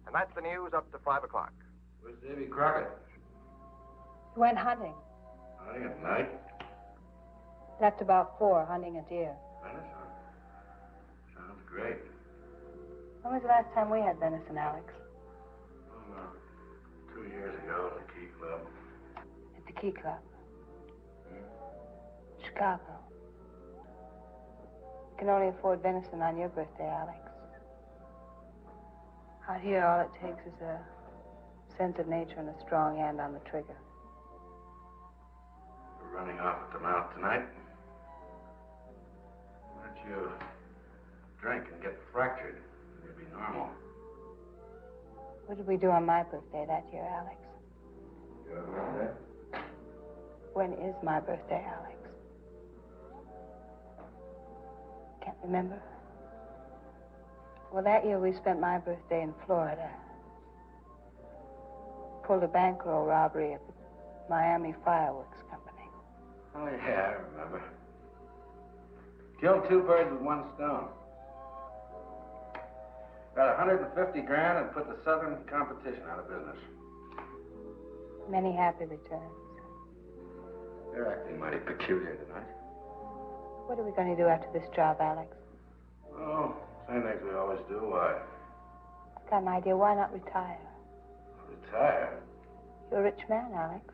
Speaker 12: And that's the news up to 5 o'clock.
Speaker 4: Where's Davy Crockett?
Speaker 3: He went hunting.
Speaker 4: Hunting at night?
Speaker 3: Left about 4, hunting a deer.
Speaker 4: Venison? Sounds great.
Speaker 3: When was the last time we had venison, Alex?
Speaker 4: Well, 2 years ago at the Key Club.
Speaker 3: At the Key Club. Chicago. You can only afford venison on your birthday, Alex. Out here, all it takes is a sense of nature and a strong hand on the trigger.
Speaker 4: We're running off at the mouth tonight. Why don't you drink and get fractured. It'd be normal.
Speaker 3: What did we do on my birthday that year, Alex?
Speaker 1: Your birthday?
Speaker 3: When is my birthday, Alex? Can't remember. Well, that year we spent my birthday in Florida. Pulled a bankroll robbery at the Miami Fireworks Company.
Speaker 4: Oh, yeah, I remember. Killed 2 birds with 1 stone. Got 150 grand and put the Southern competition out of business.
Speaker 3: Many happy returns.
Speaker 4: You're acting mighty peculiar tonight.
Speaker 3: What are we going to do after this job, Alex?
Speaker 4: Oh, same things we always do. Why?
Speaker 3: I've got an idea. Why not retire?
Speaker 4: Retire?
Speaker 3: You're a rich man, Alex.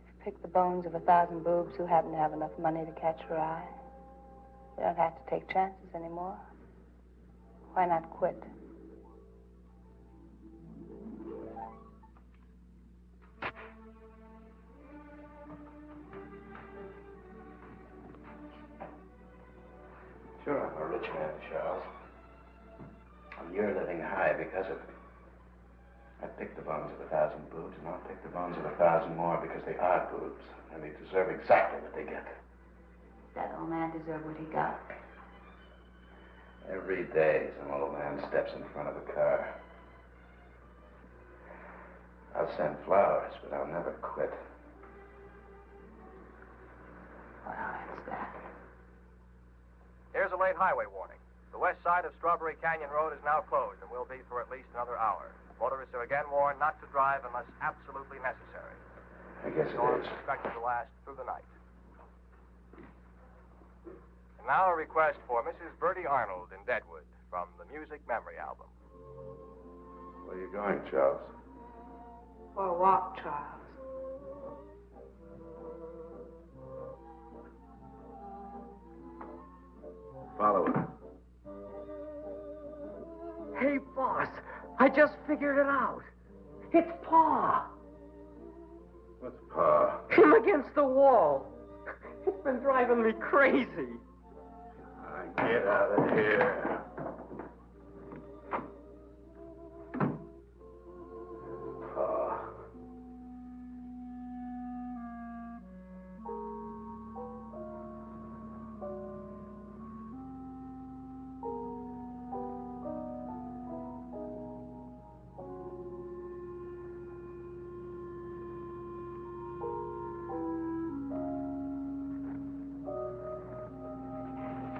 Speaker 3: You've picked the bones of 1,000 boobs who happen to have enough money to catch your eye. You don't have to take chances anymore. Why not quit?
Speaker 4: Sure, I'm a rich man, Charles. And you're living high because of it. I picked the bones of 1,000 boobs, and I'll pick the bones of 1,000 more because they are boobs, and they deserve exactly what they get.
Speaker 3: That old man deserved what he got.
Speaker 4: Every day, some old man steps in front of a car. I'll send flowers, but I'll never quit.
Speaker 3: Well, that's that.
Speaker 12: Here's a late highway warning. The west side of Strawberry Canyon Road is now closed and will be for at least another hour. Motorists are again warned not to drive unless absolutely necessary.
Speaker 4: I guess
Speaker 12: Storm
Speaker 4: it
Speaker 12: is
Speaker 4: is.
Speaker 12: expected to last through the night. And now a request for Mrs. Bertie Arnold in Deadwood from the Music Memory Album.
Speaker 4: Where are you going, Charles?
Speaker 3: For a walk, Charles.
Speaker 4: Follow it.
Speaker 5: Hey, boss, I just figured it out. It's Pa.
Speaker 4: What's Pa?
Speaker 5: Him against the wall. It's been driving me crazy.
Speaker 4: Get out of here. Pa.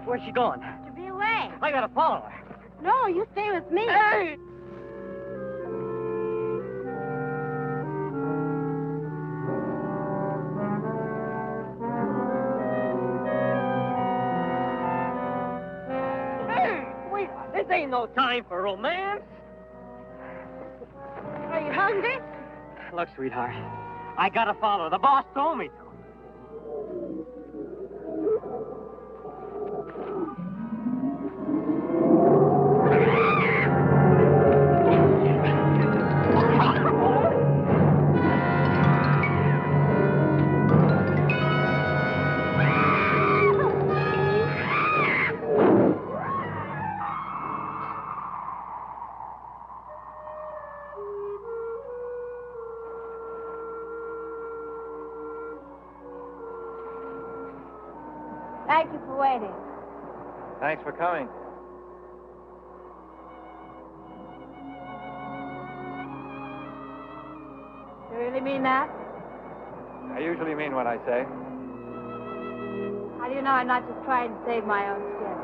Speaker 5: Where's she going?
Speaker 9: To be away.
Speaker 5: I gotta follow her.
Speaker 9: No, you stay with me.
Speaker 5: Hey! Hey, wait, this ain't no time for romance.
Speaker 9: Are you hungry?
Speaker 5: Look, sweetheart, I gotta follow her. The boss told me to.
Speaker 9: Thank you for waiting.
Speaker 6: Thanks for coming.
Speaker 9: You really mean that?
Speaker 6: I usually mean what I say.
Speaker 9: How do you know I'm not just trying to save my own skin?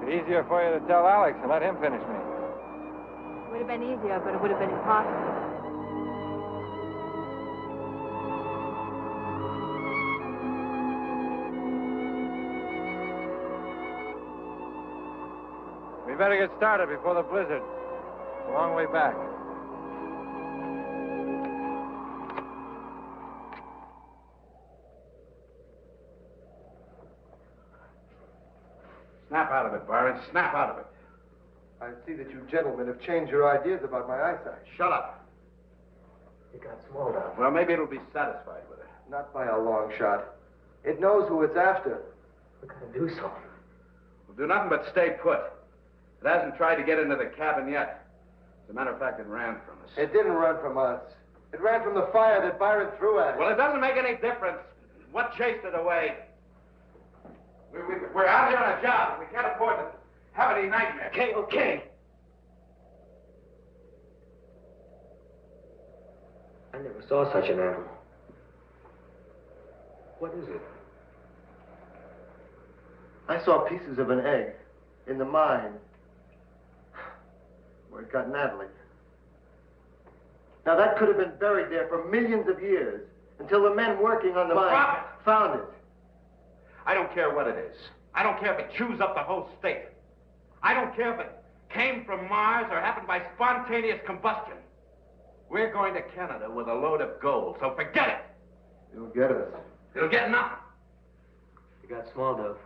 Speaker 6: It's easier for you to tell Alex and let him finish me.
Speaker 9: It would have been easier, but it would have been impossible.
Speaker 6: We better get started before the blizzard. It's a long way back.
Speaker 4: Snap out of it, Barnes. Snap out of it.
Speaker 1: I see that you gentlemen have changed your ideas about my eyesight.
Speaker 4: Shut up.
Speaker 5: You got small down.
Speaker 4: Well, maybe it'll be satisfied with it.
Speaker 1: Not by a long shot. It knows who it's after.
Speaker 5: We gotta do something.
Speaker 4: do nothing but stay put. It hasn't tried to get into the cabin yet. As a matter of fact, it ran from us.
Speaker 1: It didn't run from us. It ran from the fire that Byron threw at it.
Speaker 4: Well, it doesn't make any difference what chased it away. We're out here on a job. We can't afford to have any nightmares.
Speaker 5: Okay, okay. I never saw such an animal. What is it?
Speaker 1: I saw pieces of an egg in the mine where it got Natalie. Now, that could have been buried there for millions of years until the men working on the mine found it.
Speaker 4: I don't care what it is. I don't care if it chews up the whole state. I don't care if it came from Mars or happened by spontaneous combustion. We're going to Canada with a load of gold, so forget it.
Speaker 1: You'll get us.
Speaker 4: It'll get nothing.
Speaker 5: You got Small Dove.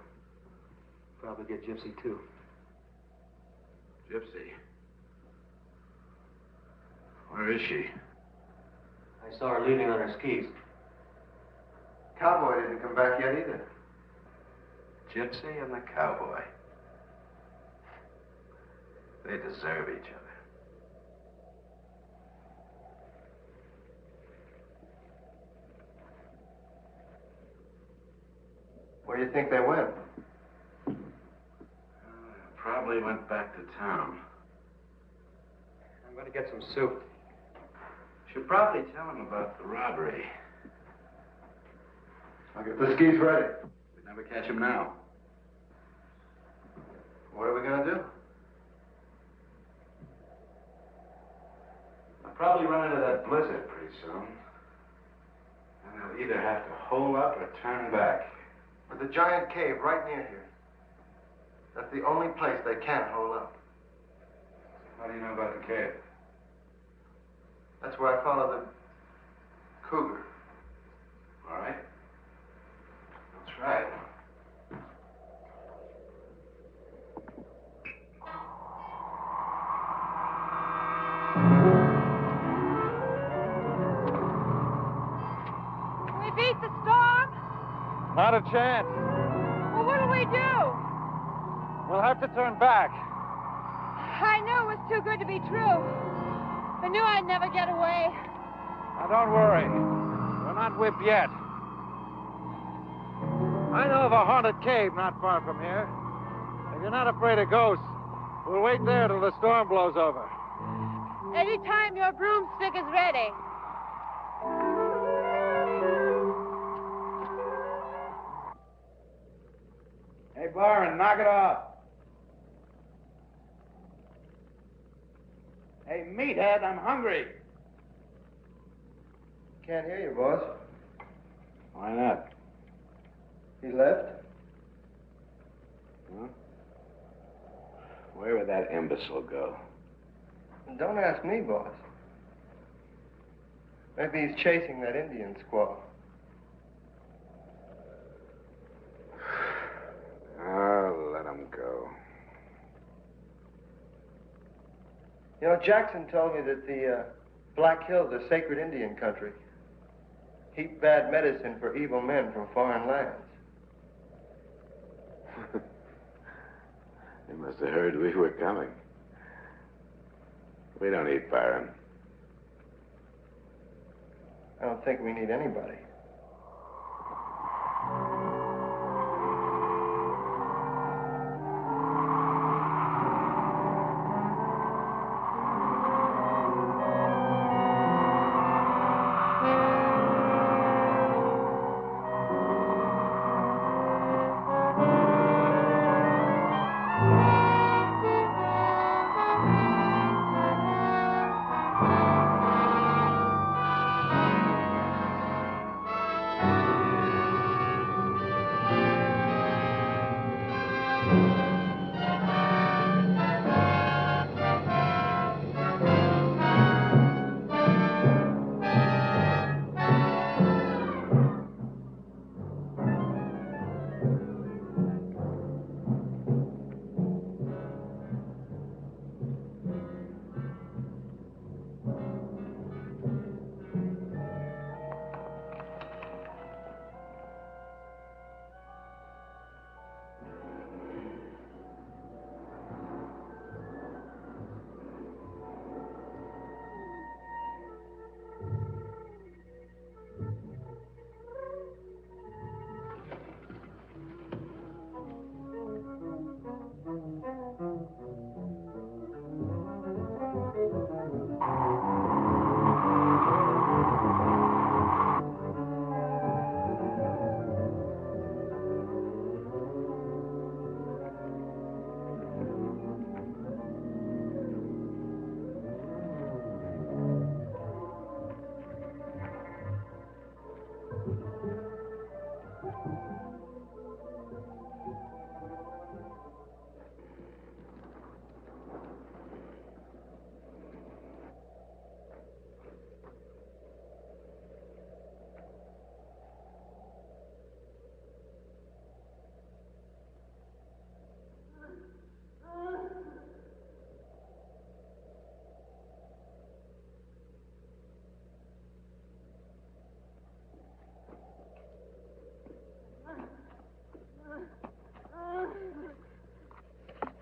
Speaker 5: Probably get Gypsy, too.
Speaker 4: Gypsy? Where is she?
Speaker 5: I saw her leaving on her skis.
Speaker 1: Cowboy didn't come back yet either.
Speaker 4: Gypsy and the cowboy. They deserve each other.
Speaker 1: Where do you think they went?
Speaker 4: Probably went back to town.
Speaker 5: I'm going to get some soup.
Speaker 4: Should probably tell him about the robbery.
Speaker 1: I'll get the skis ready.
Speaker 4: We'd never catch him now.
Speaker 1: What are we going to do?
Speaker 4: I'll probably run into that blizzard pretty soon. And they'll either have to hole up or turn back.
Speaker 1: There's a giant cave right near here. That's the only place they can't hole up.
Speaker 4: How do you know about the cave?
Speaker 1: That's where I followed the cougar.
Speaker 4: All right. I'll try it.
Speaker 8: We beat the storm?
Speaker 6: Not a chance.
Speaker 8: Well, what'll we do?
Speaker 6: We'll have to turn back.
Speaker 8: I knew it was too good to be true. I knew I'd never get away.
Speaker 6: Now, don't worry. We're not whipped yet. I know of a haunted cave not far from here. If you're not afraid of ghosts, we'll wait there till the storm blows over.
Speaker 8: Anytime your broomstick is ready.
Speaker 4: Hey, Byron, knock it off. Hey, meathead, I'm hungry.
Speaker 1: Can't hear you, boss.
Speaker 4: Why not?
Speaker 1: He left?
Speaker 4: Huh? Where would that imbecile go?
Speaker 1: Don't ask me, boss. Maybe he's chasing that Indian squaw.
Speaker 4: Oh, let him go.
Speaker 1: You know, Jackson told me that the Black Hills are sacred Indian country. Heap bad medicine for evil men from foreign lands.
Speaker 4: They must have heard we were coming. We don't eat Byron.
Speaker 1: I don't think we need anybody.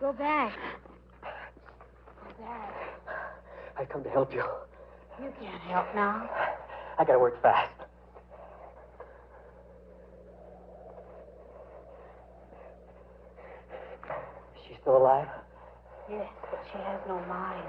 Speaker 9: Go back. Go back.
Speaker 5: I come to help you.
Speaker 9: You can't help now.
Speaker 5: I gotta work fast. Is she still alive?
Speaker 9: Yes, but she has no mind.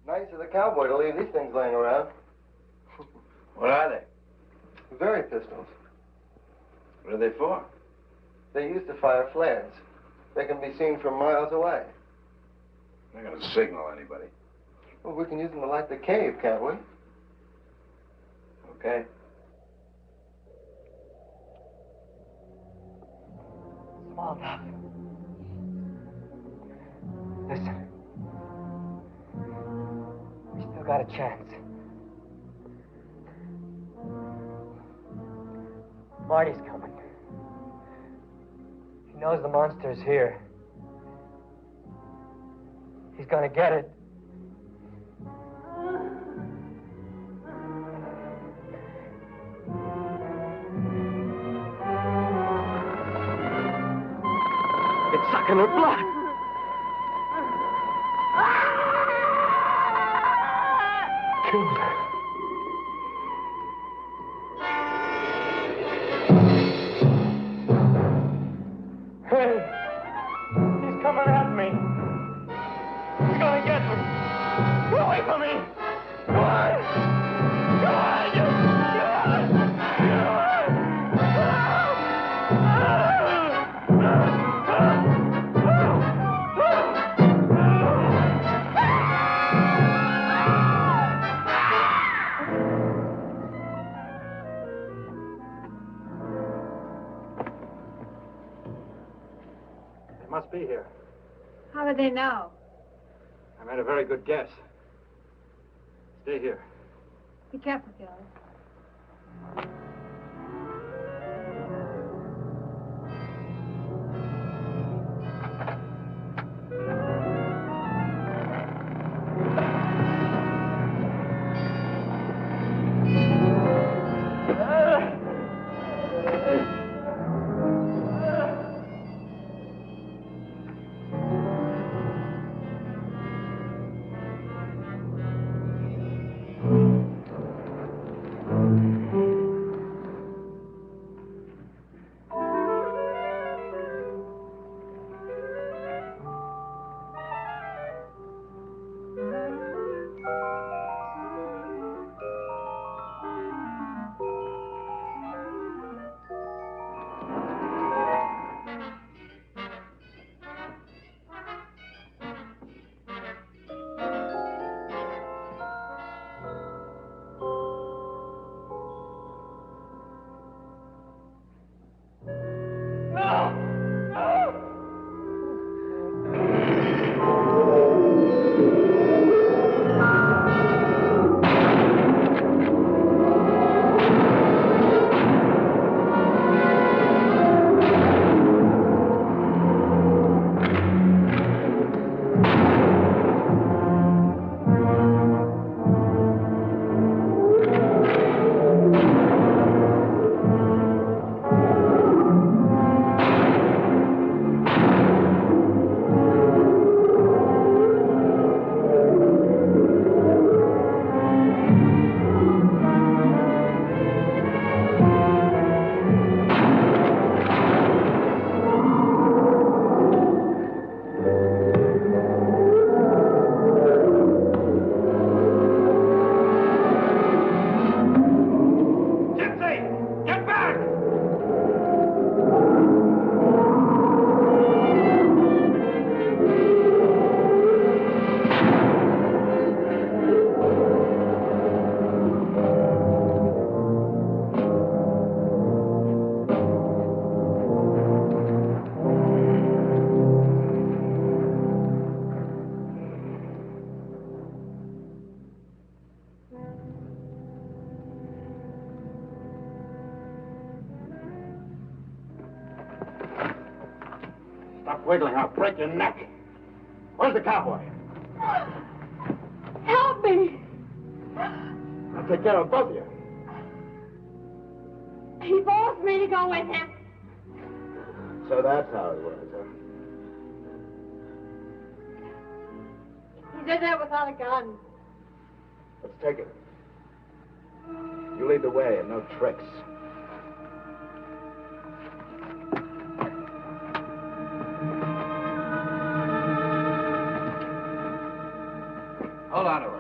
Speaker 1: Nice of the cowboy to leave these things laying around.
Speaker 4: What are they?
Speaker 1: Very pistols.
Speaker 4: What are they for?
Speaker 1: They used to fire flares. They can be seen from miles away.
Speaker 4: They're going to signal anybody.
Speaker 1: Well, we can use them to light the cave, can't we?
Speaker 4: Okay.
Speaker 5: Small enough. Listen. We still got a chance. Marty's coming. He knows the monster's here. He's gonna get it. It's sucking her blood. Kill her. Hey, he's coming at me. He's gonna get me. Get away from me. Come on. Come on, you.
Speaker 6: They must be here.
Speaker 8: How did they know?
Speaker 6: I made a very good guess. Stay here.
Speaker 8: Be careful, Gilly.
Speaker 4: Stop wiggling, I'll break your neck. Where's the cowboy?
Speaker 7: stop me.
Speaker 4: I'll take care of both of you.
Speaker 7: He forced me to go with him.
Speaker 4: So that's how it was, huh?
Speaker 7: He did that without a gun.
Speaker 4: Let's take it. You lead the way and no tricks. Hold on to her.